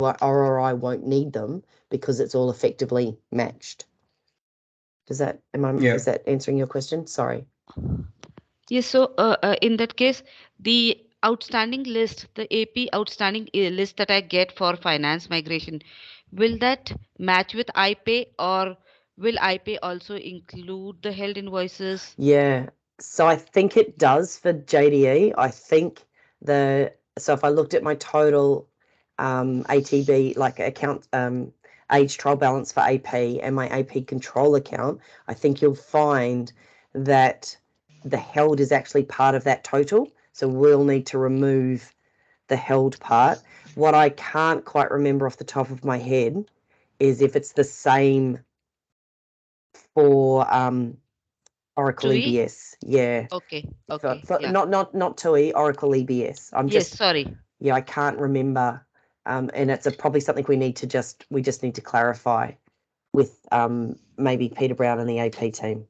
RRI won't need them because it's all effectively matched. Is that answering your question? Sorry. Yes, so in that case, the outstanding list, the AP outstanding list that I get for finance migration, will that match with iPay, or will iPay also include the held invoices? Yeah, so I think it does for JDE. I think so if I looked at my total ATB, like account age trial balance for AP and my AP control account, I think you'll find that the held is actually part of that total. So we'll need to remove the held part. What I can't quite remember off the top of my head is if it's the same for Oracle TUI? EBS. Yeah. Okay, For, okay, for yeah. not TUI, Oracle EBS. Yes, sorry. Yeah, I can't remember. And it's probably something we just need to clarify with maybe Peter Brown and the AP team.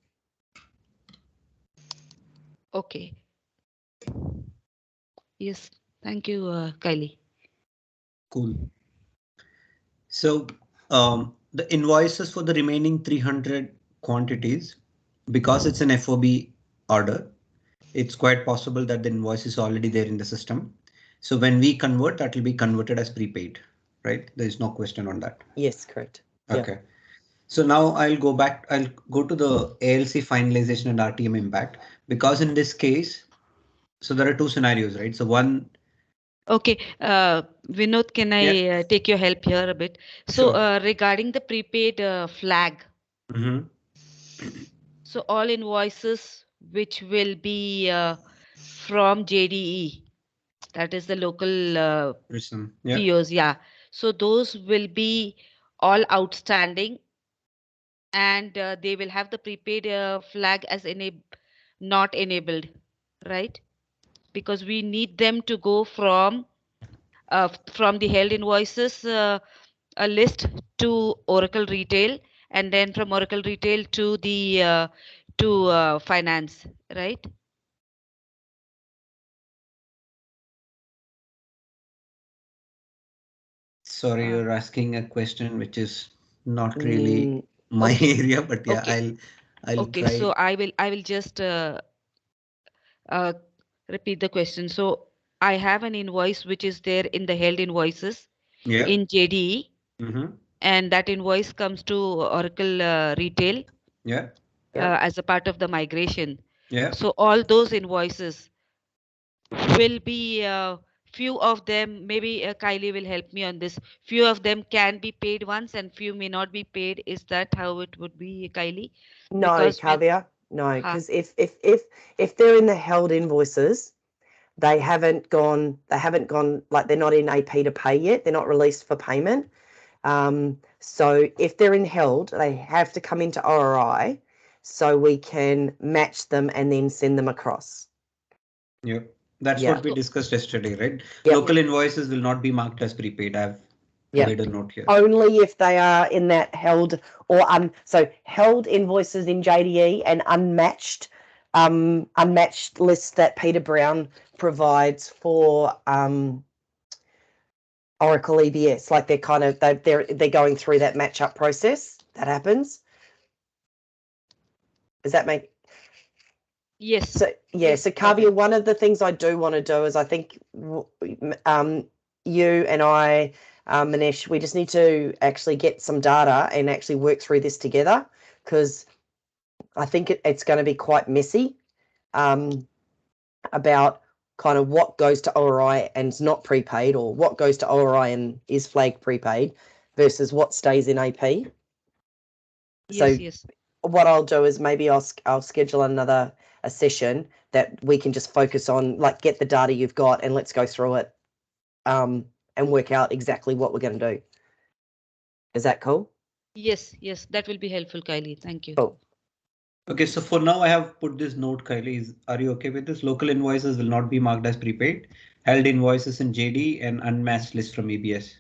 Okay. Yes, thank you, Kylie. Cool. So the invoices for the remaining 300 quantities, because it's an FOB order, it's quite possible that the invoice is already there in the system. So when we convert, that will be converted as prepaid, right? There is no question on that. Yes, correct. Okay. Yeah. So now I'll go to the ALC finalization and RTM impact, because in this case, so there are two scenarios, right? So one. Okay, Vinod, can I take your help here a bit? So Sure. regarding the prepaid flag, so all invoices which will be from JDE, that is the local POs, yeah. So those will be all outstanding, and they will have the prepaid flag as not enabled, right? Because we need them to go from the held invoices a list to Oracle Retail, and then from Oracle Retail to the finance, right? Sorry, you're asking a question which is not really my area, but yeah, I'll okay. try. So I will just repeat the question. So I have an invoice which is there in the held invoices in JDE, and that invoice comes to Oracle Retail as a part of the migration. So all those invoices will be few of them, maybe Kylie will help me on this. Few of them can be paid once and few may not be paid. Is that how it would be, Kylie? No, Kavya. No, because if they're in the held invoices, they haven't gone like they're not in AP to pay yet. They're not released for payment. So if they're in held, they have to come into ORI so we can match them and then send them across. Yep. That's what we discussed yesterday, right? Local invoices will not be marked as prepaid. I've made a note here. Only if they are in that held or so held invoices in JDE and unmatched list that Peter Brown provides for Oracle EBS. Like they're going through that match up process that happens. Does that make? Yes. So so Kavya, one of the things I do want to do is I think you and I, Manish, we just need to actually get some data and actually work through this together, because I think it's going to be quite messy about kind of what goes to ORI and is not prepaid, or what goes to ORI and is flagged prepaid versus what stays in AP. Yes. What I'll do is maybe I'll schedule a session that we can just focus on, like, get the data you've got and let's go through it and work out exactly what we're going to do. Is that cool? Yes, that will be helpful, Kylie. Thank you. Cool. Okay, so for now I have put this note, Kylie. Are you okay with this? Local invoices will not be marked as prepaid. Held invoices in JD and unmatched list from EBS.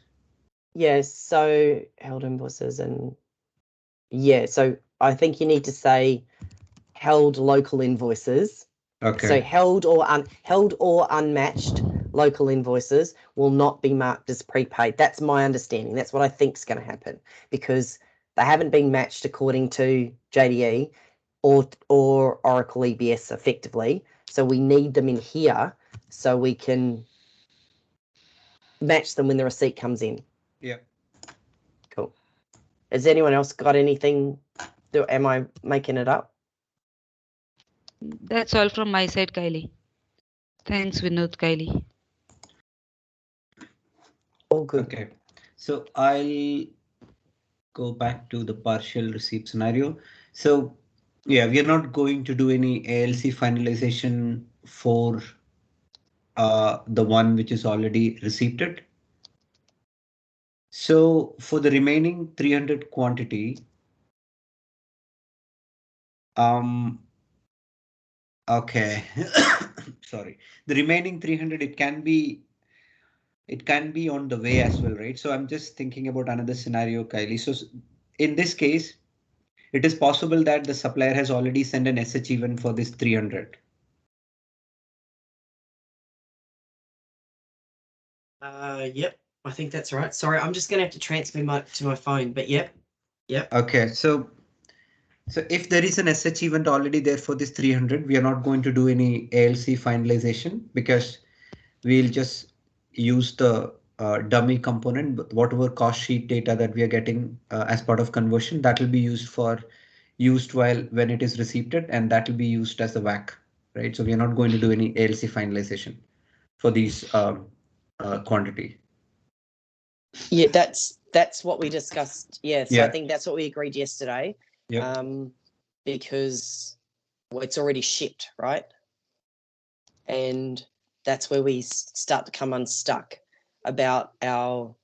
Yes, so held invoices and so I think you need to say held local invoices. Okay. So held or unmatched local invoices will not be marked as prepaid. That's my understanding. That's what I think is going to happen, because they haven't been matched according to JDE or Oracle EBS effectively. So we need them in here so we can match them when the receipt comes in. Yeah. Cool. Has anyone else got anything? Am I making it up? That's all from my side, Kylie. Thanks, Vinod, Kylie. All good. Okay, so I'll go back to the partial receipt scenario. So yeah, we are not going to do any ALC finalization for the one which is already received. So for the remaining 300 quantity, okay, sorry, the remaining 300, it can be on the way as well, right? So I'm just thinking about another scenario, Kylie. So in this case, it is possible that the supplier has already sent an SH event for this 300. Yep, I think that's right. Sorry, I'm just going to have to transfer to my phone, but yep. Okay, so if there is an SH event already there for this 300, we are not going to do any ALC finalization because we'll just use the dummy component, but whatever cost sheet data that we are getting as part of conversion, that will be used while when it is received, and that will be used as a WAC, right? So we are not going to do any ALC finalization for these quantity. Yeah, that's what we discussed. Yeah, so Yeah. I think that's what we agreed yesterday. Yeah. Because it's already shipped, right? And that's where we start to come unstuck about our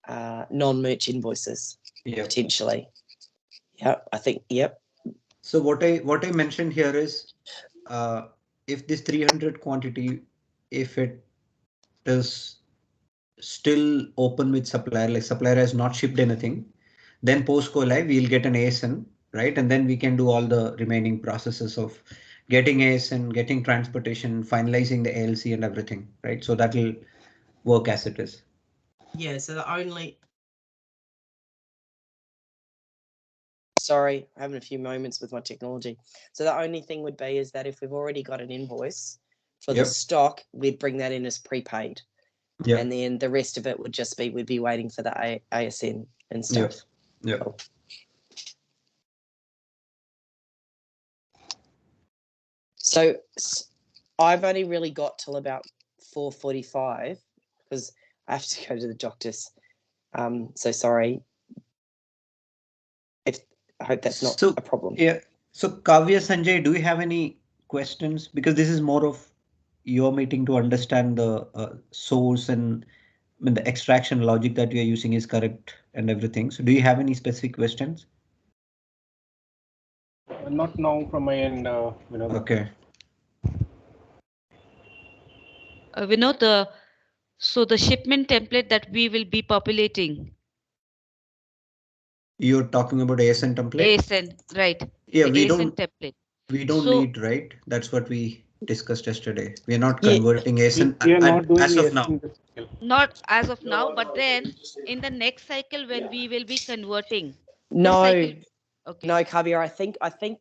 non-merch invoices. Yep. Potentially. Yep, I think, yep. So what I mentioned here is if this 300 quantity, if it is still open with supplier, like supplier has not shipped anything, then post go live, we'll get an ASN, right? And then we can do all the remaining processes of getting ASN, getting transportation, finalizing the ALC and everything, right? So that will work as it is. Yeah, so the only... Sorry, having a few moments with my technology. So the only thing would be is that if we've already got an invoice for the stock, we'd bring that in as prepaid. Yep. And then the rest of it would just be, we'd be waiting for the ASN and stuff. Yeah. Cool. So I've only really got till about 4:45 because I have to go to the doctor's. So sorry. I hope that's not a problem. Yeah. So Kavya, Sanjay, do you have any questions? Because this is more of your meeting to understand the source and when the extraction logic that you're using is correct and everything. So do you have any specific questions? Not now from my end, Vinod. Okay. Vinod, so the shipment template that we will be populating. You're talking about ASN template? ASN, right. Yeah, the we ASN don't template. We don't need, right? That's what we discussed yesterday. We're not Yeah. converting ASN We are not doing as of ASN now. this cycle. Not as of now, but then in the next cycle when we will be converting. No, cycle, okay. No, Kavya, I think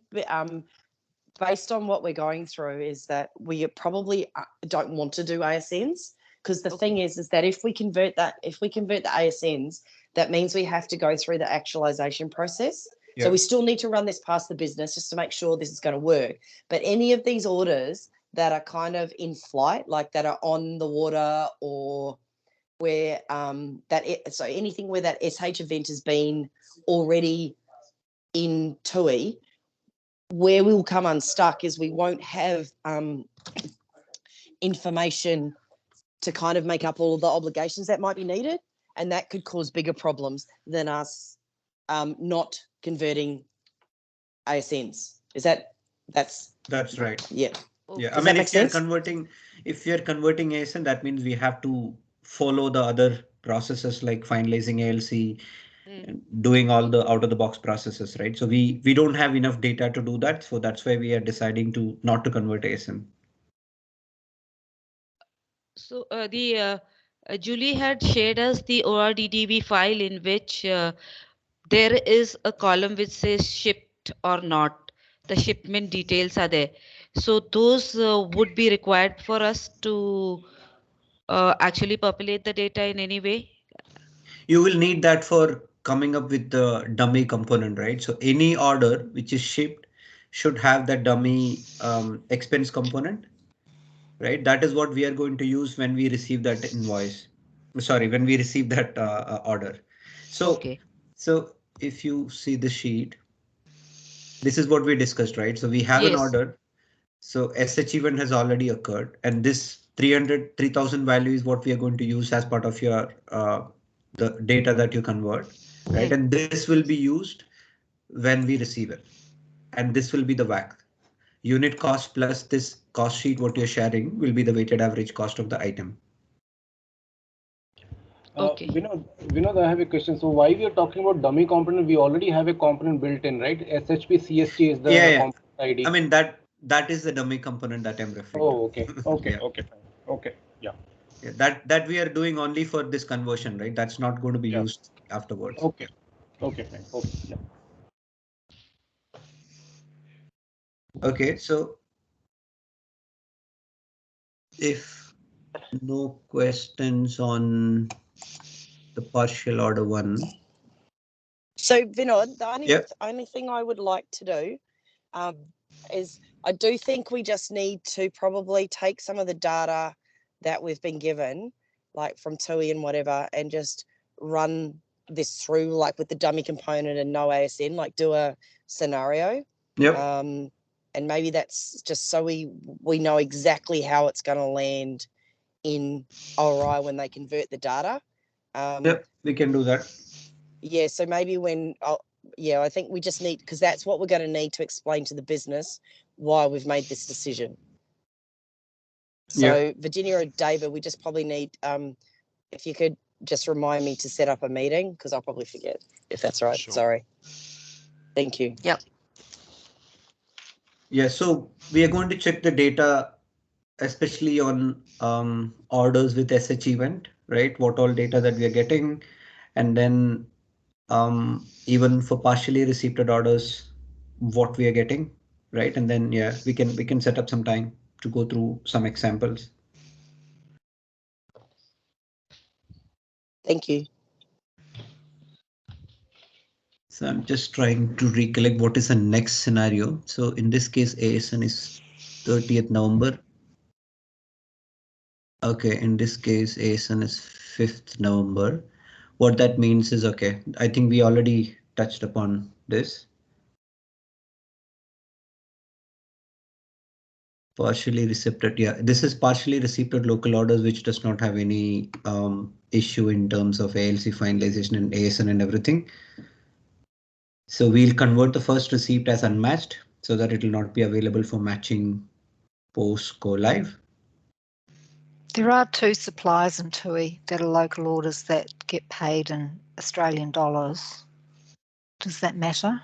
based on what we're going through is that we probably don't want to do ASNs because the thing is that if we convert the ASNs, that means we have to go through the actualization process. Yeah. So we still need to run this past the business just to make sure this is going to work. But any of these orders that are kind of in flight, like that are on the water or where so anything where that SH event has been already in TUI, where we'll come unstuck is we won't have information to kind of make up all of the obligations that might be needed, and that could cause bigger problems than us not converting ASNs. That's right? Yeah. Yeah, Does that make sense? If you're converting ASN, that means we have to follow the other processes like finalizing ALC, doing all the out of the box processes, right? So we don't have enough data to do that. So that's why we are deciding to not to convert ASN. So Julie had shared us the ORDDB file in which there is a column which says shipped or not. The shipment details are there. So those would be required for us to actually populate the data in any way. You will need that for coming up with the dummy component, right? So any order which is shipped should have that dummy expense component, right? That is what we are going to use when we receive that invoice. Sorry, when we receive that order. So, Okay. so if you see the sheet, this is what we discussed, right? So we have an Yes. order. So SH event has already occurred, and this 3,000 value is what we are going to use as part of your the data that you convert, right? And this will be used when we receive it, and this will be the WAC. Unit cost plus this cost sheet what you're sharing will be the weighted average cost of the item. Okay. Vinod, I have a question. So why we are talking about dummy component? We already have a component built in, right? SHP CST is the component ID. I mean that is the dummy component that I'm referring to. Oh, okay, okay, Yeah. okay, fine. Okay, yeah. Yeah, that we are doing only for this conversion, right? That's not going to be used afterwards. Okay, okay, fine. Okay, yeah. Okay, so if no questions on the partial order one. So Vinod, the only thing I would like to do is I do think we just need to probably take some of the data that we've been given, like from TUI and whatever, and just run this through like with the dummy component and no ASN, like do a scenario. Yep. And maybe that's just so we know exactly how it's going to land in ORI when they convert the data. Yep, we can do that. Yeah, so maybe I think we just need, because that's what we're going to need to explain to the business why we've made this decision. So Virginia or David, we just probably need, if you could just remind me to set up a meeting, because I'll probably forget, if that's right. Sure. Sorry. Thank you. Yep. Yeah, so we are going to check the data, especially on orders with SH event, right? What all data that we are getting, and then even for partially received orders, what we are getting, right? And then we can set up some time to go through some examples. Thank you. So I'm just trying to recollect what is the next scenario. So in this case, ASN is 30th November. Okay, in this case, ASN is 5th November. What that means is, okay, I think we already touched upon this. Partially received, yeah, this is partially received local orders, which does not have any issue in terms of ALC finalization and ASN and everything. So we'll convert the first receipt as unmatched so that it will not be available for matching post go live. There are two suppliers in TUI that are local orders that get paid in Australian dollars. Does that matter?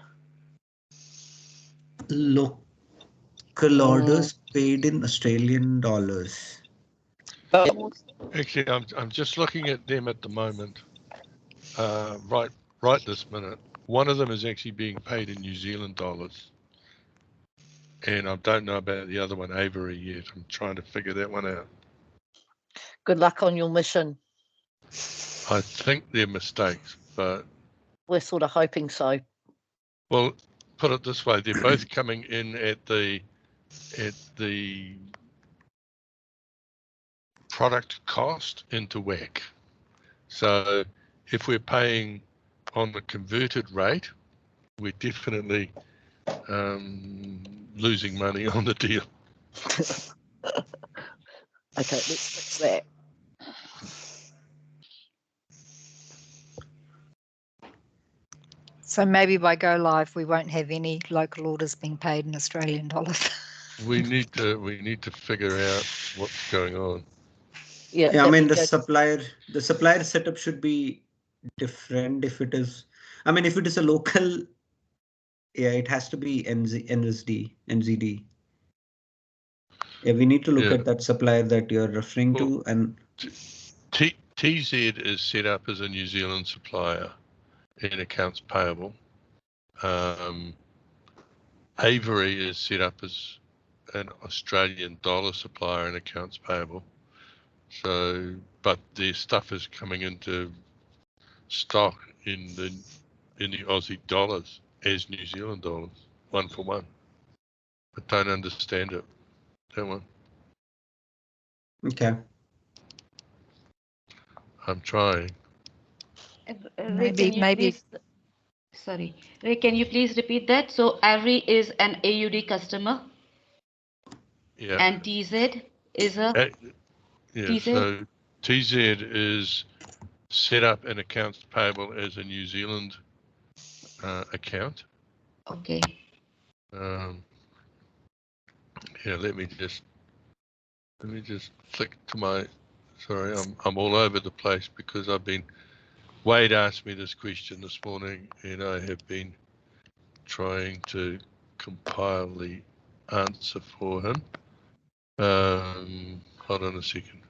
Local orders paid in Australian dollars. Actually, I'm just looking at them at the moment. Right this minute. One of them is actually being paid in New Zealand dollars. And I don't know about the other one, Avery, yet. I'm trying to figure that one out. Good luck on your mission. I think they're mistakes, but we're sort of hoping so. Well, put it this way, they're both coming in at the product cost into WAC. So if we're paying on the converted rate, we're definitely losing money on the deal. Okay, let's fix that. So maybe by go live, we won't have any local orders being paid in Australian dollars. We need to figure out what's going on. Yeah, I mean the supplier setup should be different if it is. I mean, if it is a local, yeah, it has to be NZD. Yeah, we need to look Yeah. at that supplier that you're referring to, and TZ is set up as a New Zealand supplier in accounts payable. Avery is set up as an Australian dollar supplier in accounts payable. So, but their stuff is coming into stock in the Aussie dollars as New Zealand dollars, 1 for 1. I don't understand it. That one. okay. I'm trying. Ray, can you please, sorry, Ray, can you please repeat that? So Avery is an AUD customer. Yeah. And TZ is a yeah. TZ? So TZ is set up an accounts payable as a New Zealand account. Okay. Yeah, let me just flick to my. Sorry, I'm all over the place because Wade asked me this question this morning, and I have been trying to compile the answer for him. Hold on a second.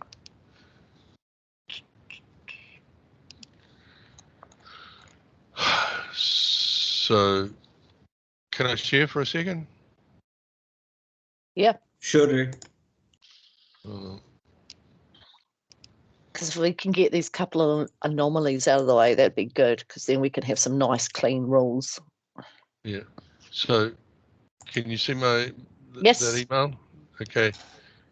So, can I share for a second? Yeah. Sure, Ray. Because if we can get these couple of anomalies out of the way, that'd be good, because then we can have some nice, clean rules. Yeah. So, can you see that email? Okay.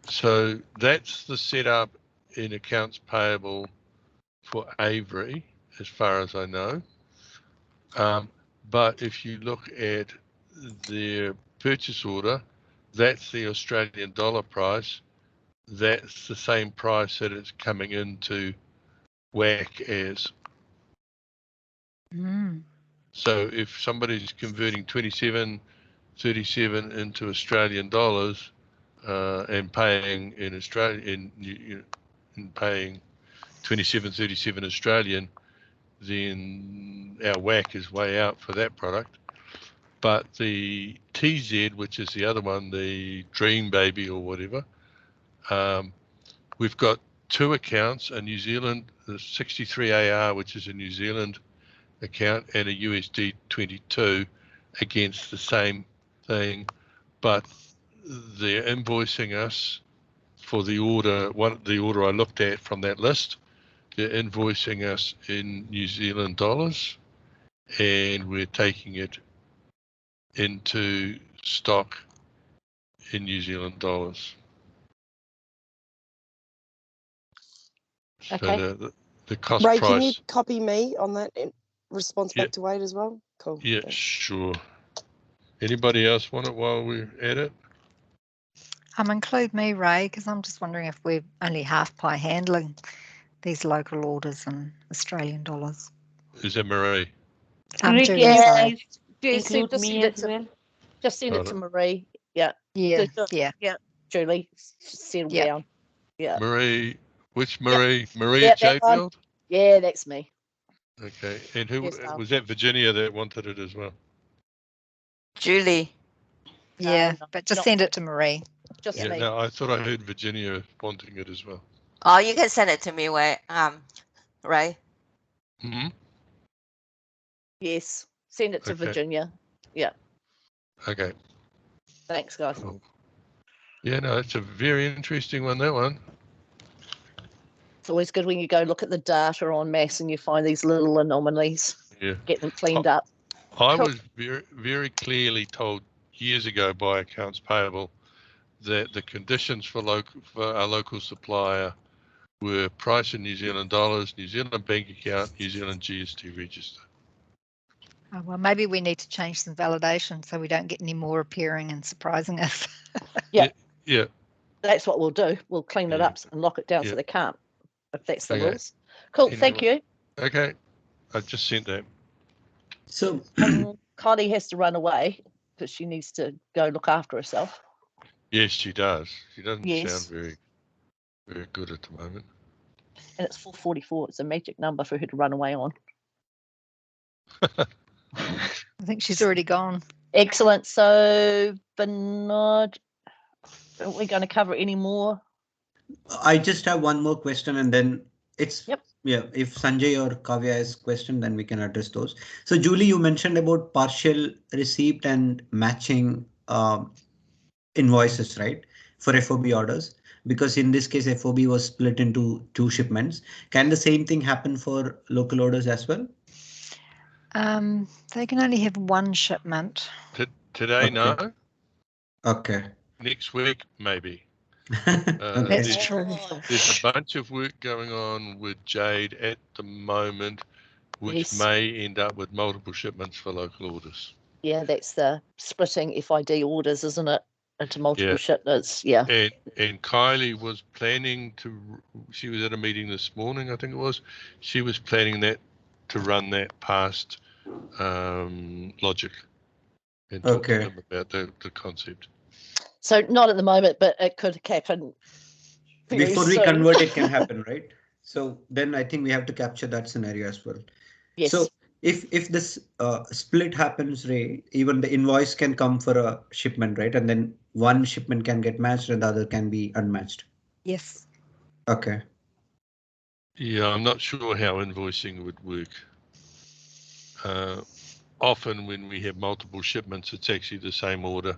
So that's the setup in accounts payable for Avery, as far as I know. But if you look at their purchase order, that's the Australian dollar price. That's the same price that it's coming into WAC as. So if somebody's converting 27.37 into Australian dollars and paying in Australia in paying 27.37 Australian, then our WAC is way out for that product. But the TZ, which is the other one, the Dream Baby or whatever, we've got two accounts, a New Zealand, the 63AR, which is a New Zealand account, and a USD 22 against the same thing, but they're invoicing us for the order, the order I looked at from that list. They're invoicing us in New Zealand dollars, and we're taking it into stock in New Zealand dollars. Okay. So the cost Ray, price. can you copy me on that in response back to Wade as well? Cool. Yeah, thanks. sure. Anybody else want it while we're at it? Include me, Ray, because I'm just wondering if we're only half pie handling these local orders in Australian dollars. Is that Marie? Rick, Julie, can you sorry. please include me as well? Just send it to Marie. Yeah. Yeah, Yeah. Julie, settle down. Yeah. Marie, which Marie? Marie Yeah, at Jayfield? Yeah, that's me. Okay, and who Yes, was that? Virginia that wanted it as well. Julie. Yeah, but just send it to Marie. Just me. No, I thought I heard Virginia wanting it as well. Oh, you can send it to me, Ray. Mm-hmm. Yes, send it to Virginia. Yeah. Okay. Thanks, guys. Cool. Yeah, no, it's a very interesting one, that one. It's always good when you go look at the data on mass and you find these little anomalies. Yeah. Get them cleaned up. I was very, very clearly told years ago by accounts payable that the conditions for our local supplier were price in New Zealand dollars, New Zealand bank account, New Zealand GST register. Oh, well, maybe we need to change some validation so we don't get any more appearing and surprising us. Yeah. Yeah. That's what we'll do. We'll clean it up and lock it down so they can't, if that's the rules. Cool. Thank you. Okay. I just sent that. So Connie has to run away because she needs to go look after herself. Yes, she does. She doesn't Yes. sound very, very good at the moment. And it's 4:44. It's a magic number for her to run away on. I think she's already gone. Excellent. So Bernard, Are we going to cover any more? I just have one more question, and then it's Yep. yeah. If Sanjay or Kavya has question, then we can address those. So Julie, you mentioned about partial receipt and matching invoices, right? For FOB orders, because in this case FOB was split into 2 shipments. Can the same thing happen for local orders as well? They can only have one shipment. Today, Okay. no. Okay. Next week, maybe. Okay. That's true. There's a bunch of work going on with Jade at the moment, which Yes. may end up with multiple shipments for local orders. Yeah, that's the splitting FID orders, isn't it? Into multiple Yeah. shipments. Yeah. And Kylie was planning to, she was at a meeting this morning, I think it was. She was planning that to run that past Logic and talk to them about the concept. So not at the moment, but it could happen very Before we soon. convert, it can happen, right? So then I think we have to capture that scenario as well. Yes. So if this split happens, Ray, even the invoice can come for a shipment, right? And then one shipment can get matched and the other can be unmatched. Yes. Okay. Yeah, I'm not sure how invoicing would work. Often when we have multiple shipments, it's actually the same order.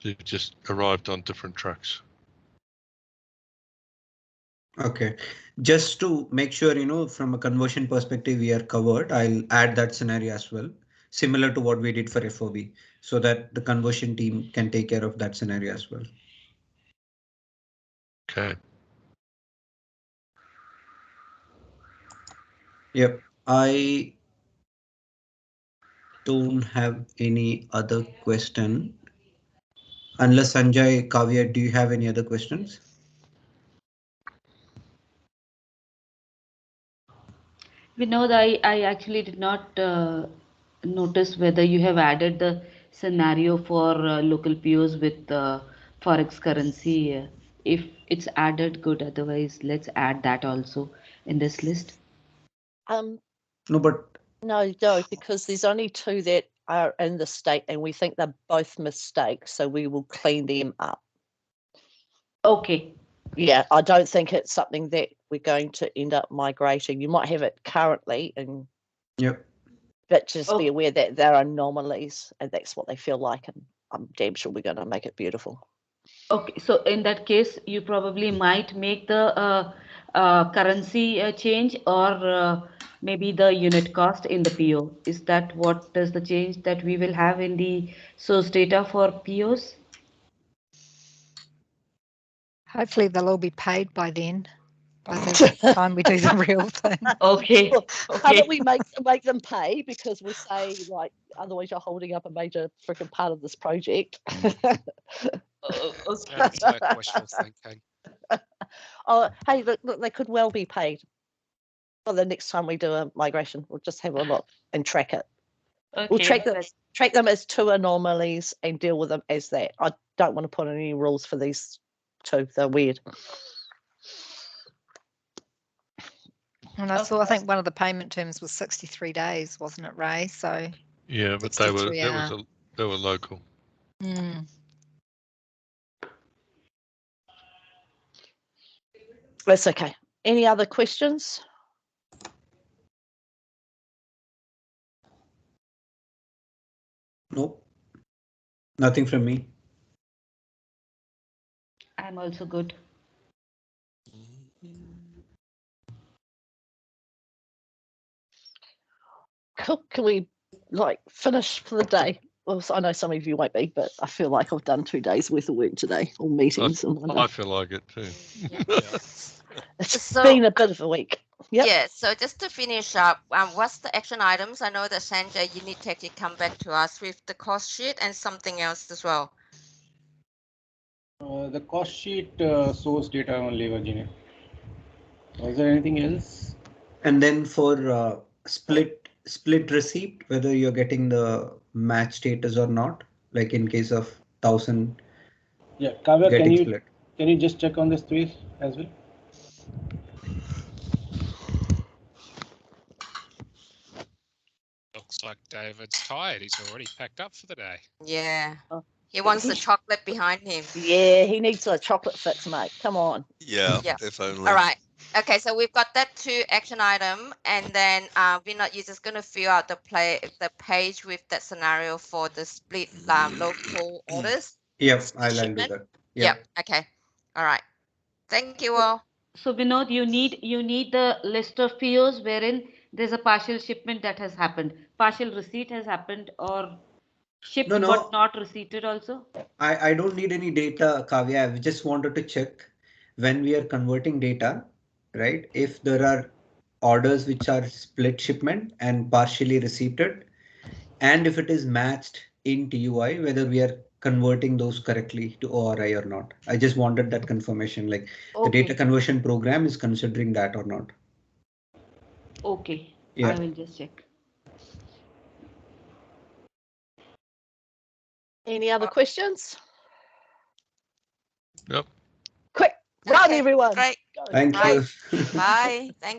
They've just arrived on different trucks. Okay. Just to make sure, you know, from a conversion perspective, we are covered, I'll add that scenario as well, similar to what we did for FOB, so that the conversion team can take care of that scenario as well. Okay. Yep. I don't have any other question. Unless Sanjay, Kavya, do you have any other questions? Vinod, I actually did not notice whether you have added the scenario for local POs with forex currency. If it's added, good. Otherwise, let's add that also in this list. No, but No, because there's only 2 that are in the state, and we think they're both mistakes, so we will clean them up. Okay. Yeah, I don't think it's something that we're going to end up migrating. You might have it currently, and yep. but just be aware that there are anomalies, and that's what they feel like, and I'm damn sure we're going to make it beautiful. Okay, so in that case, you probably might make the currency change, or maybe the unit cost in the PO. Is that what is the change that we will have in the source data for POs? Hopefully they'll all be paid by then, by the time we do the real thing. Okay. Well, Okay. how about we make them pay, because we say, like, otherwise you're holding up a major freaking part of this project. Okay. That's like wishful thinking. Oh, hey, look, they could well be paid. Well, the next time we do a migration, we'll just have a look and track it. Okay. We'll track them as 2 anomalies and deal with them as that. I don't want to put any rules for these 2. They're weird. And I think one of the payment terms was 63 days, wasn't it, Ray? So yeah, but they were local. Mm. That's okay. Any other questions? Nope. Nothing from me. I'm also good. Cool. Can we finish for the day? Well, I know some of you won't be, but I feel like I've done 2 days worth of work today, or meetings. I feel like it too. It's been a bit of a week. Yep. Yeah, so just to finish up, what's the action items? I know that Sanjay, you need to actually come back to us with the cost sheet and something else as well. The cost sheet, source data only, Virginia. Was there anything else? And then for split receipt, whether you're getting the match status or not, like in case of 1,000. Yeah, Kavya, can you just check on this please as well? Looks like David's tired. He's already packed up for the day. Yeah. He wants the chocolate behind him. Yeah, he needs a chocolate fix, mate. Come on. Yeah, Yeah. if only. All right. Okay, so we've got that 2 action item, and then VNOT user's going to fill out the page with that scenario for the split local orders. Yep, I'll do shipment. that. Yep. Okay. All right. Thank you all. So Vinod, you need the list of POs wherein there's a partial shipment that has happened, partial receipt has happened, or shipped No. but not receipted also. I don't need any data, Kavya. I just wanted to check when we are converting data, right? If there are orders which are split shipment and partially received, and if it is matched in TUI, whether we are converting those correctly to ORI or not. I just wanted that confirmation, like the data conversion program is considering that or not. Okay, Yeah. I will just check. Any other questions? Nope. Quick, run Okay, everyone. great. Go. Thank Right. you. Bye. Thank